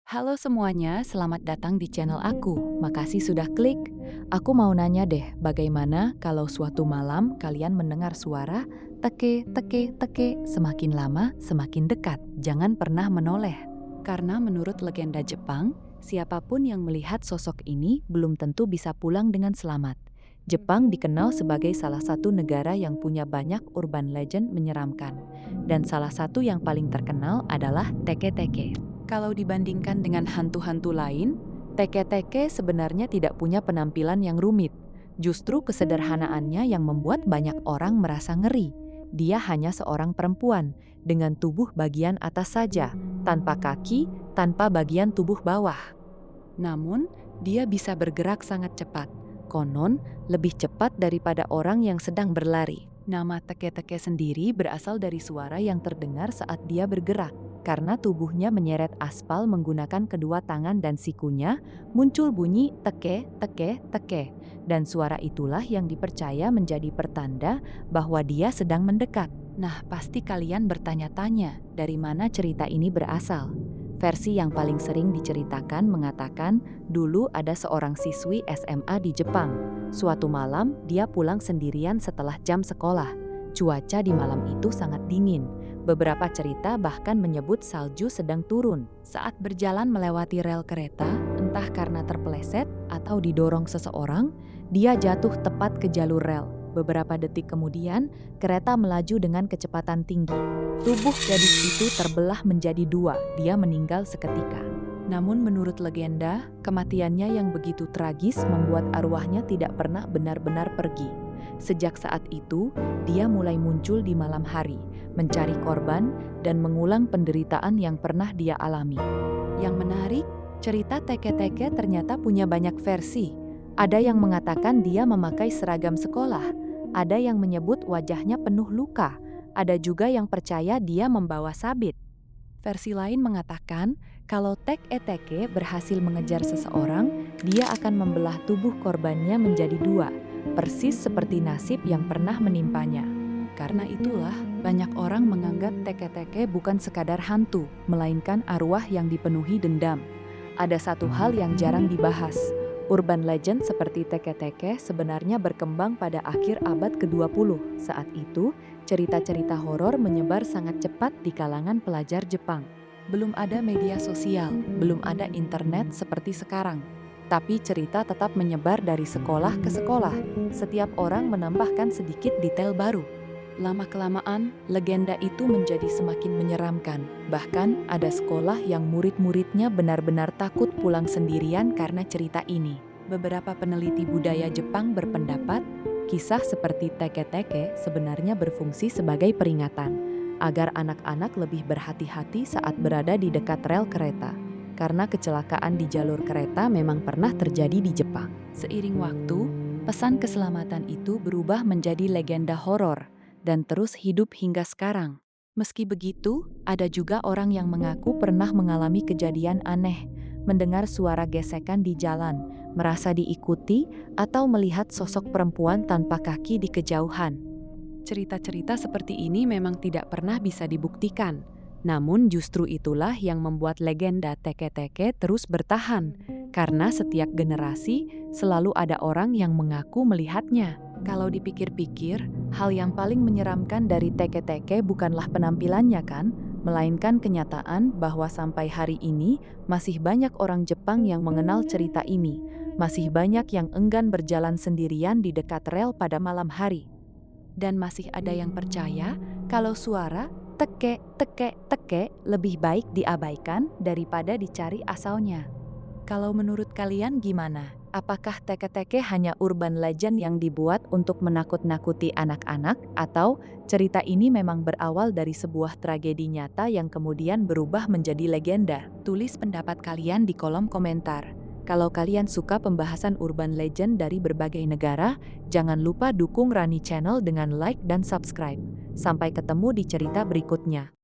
Halo semuanya, selamat datang di channel aku. Makasih sudah klik. Aku mau nanya deh, bagaimana kalau suatu malam kalian mendengar suara teke, teke, teke, semakin lama semakin dekat. Jangan pernah menoleh. Karena menurut legenda Jepang, siapapun yang melihat sosok ini belum tentu bisa pulang dengan selamat. Jepang dikenal sebagai salah satu negara yang punya banyak urban legend menyeramkan. Dan salah satu yang paling terkenal adalah teke-teke. Kalau dibandingkan dengan hantu-hantu lain, teke-teke sebenarnya tidak punya penampilan yang rumit. Justru kesederhanaannya yang membuat banyak orang merasa ngeri. Dia hanya seorang perempuan dengan tubuh bagian atas saja, tanpa kaki, tanpa bagian tubuh bawah. Namun, dia bisa bergerak sangat cepat. Konon, lebih cepat daripada orang yang sedang berlari. Nama teke-teke sendiri berasal dari suara yang terdengar saat dia bergerak. Karena tubuhnya menyeret aspal menggunakan kedua tangan dan sikunya, muncul bunyi teke, teke, teke. Dan suara itulah yang dipercaya menjadi pertanda bahwa dia sedang mendekat. Nah, pasti kalian bertanya-tanya, dari mana cerita ini berasal? Versi yang paling sering diceritakan mengatakan, dulu ada seorang siswi SMA di Jepang. Suatu malam, dia pulang sendirian setelah jam sekolah. Cuaca di malam itu sangat dingin. Beberapa cerita bahkan menyebut salju sedang turun. Saat berjalan melewati rel kereta, entah karena terpeleset atau didorong seseorang, dia jatuh tepat ke jalur rel. Beberapa detik kemudian, kereta melaju dengan kecepatan tinggi. Tubuh gadis itu terbelah menjadi dua, dia meninggal seketika. Namun menurut legenda, kematiannya yang begitu tragis membuat arwahnya tidak pernah benar-benar pergi. Sejak saat itu, dia mulai muncul di malam hari, mencari korban, dan mengulang penderitaan yang pernah dia alami. Yang menarik, cerita teke-teke ternyata punya banyak versi. Ada yang mengatakan dia memakai seragam sekolah, ada yang menyebut wajahnya penuh luka, ada juga yang percaya dia membawa sabit. Versi lain mengatakan, kalau teke-teke berhasil mengejar seseorang, dia akan membelah tubuh korbannya menjadi dua, persis seperti nasib yang pernah menimpanya. Karena itulah, banyak orang menganggap teke-teke bukan sekadar hantu, melainkan arwah yang dipenuhi dendam. Ada satu hal yang jarang dibahas. Urban legend seperti teke-teke sebenarnya berkembang pada akhir abad ke-20. Saat itu, cerita-cerita horor menyebar sangat cepat di kalangan pelajar Jepang. Belum ada media sosial, belum ada internet seperti sekarang. Tapi cerita tetap menyebar dari sekolah ke sekolah. Setiap orang menambahkan sedikit detail baru. Lama-kelamaan, legenda itu menjadi semakin menyeramkan. Bahkan ada sekolah yang murid-muridnya benar-benar takut pulang sendirian karena cerita ini. Beberapa peneliti budaya Jepang berpendapat, kisah seperti teke-teke sebenarnya berfungsi sebagai peringatan, agar anak-anak lebih berhati-hati saat berada di dekat rel kereta. Karena kecelakaan di jalur kereta memang pernah terjadi di Jepang. Seiring waktu, pesan keselamatan itu berubah menjadi legenda horor dan terus hidup hingga sekarang. Meski begitu, ada juga orang yang mengaku pernah mengalami kejadian aneh, mendengar suara gesekan di jalan, merasa diikuti, atau melihat sosok perempuan tanpa kaki di kejauhan. Cerita-cerita seperti ini memang tidak pernah bisa dibuktikan. Namun justru itulah yang membuat legenda teke-teke terus bertahan, karena setiap generasi selalu ada orang yang mengaku melihatnya. Kalau dipikir-pikir, hal yang paling menyeramkan dari teke-teke bukanlah penampilannya kan, melainkan kenyataan bahwa sampai hari ini masih banyak orang Jepang yang mengenal cerita ini. Masih banyak yang enggan berjalan sendirian di dekat rel pada malam hari. Dan masih ada yang percaya kalau suara teke, teke, teke lebih baik diabaikan daripada dicari asalnya. Kalau menurut kalian gimana? Apakah teke-teke hanya urban legend yang dibuat untuk menakut-nakuti anak-anak, atau cerita ini memang berawal dari sebuah tragedi nyata yang kemudian berubah menjadi legenda? Tulis pendapat kalian di kolom komentar. Kalau kalian suka pembahasan urban legend dari berbagai negara, jangan lupa dukung Rani Channel dengan like dan subscribe. Sampai ketemu di cerita berikutnya.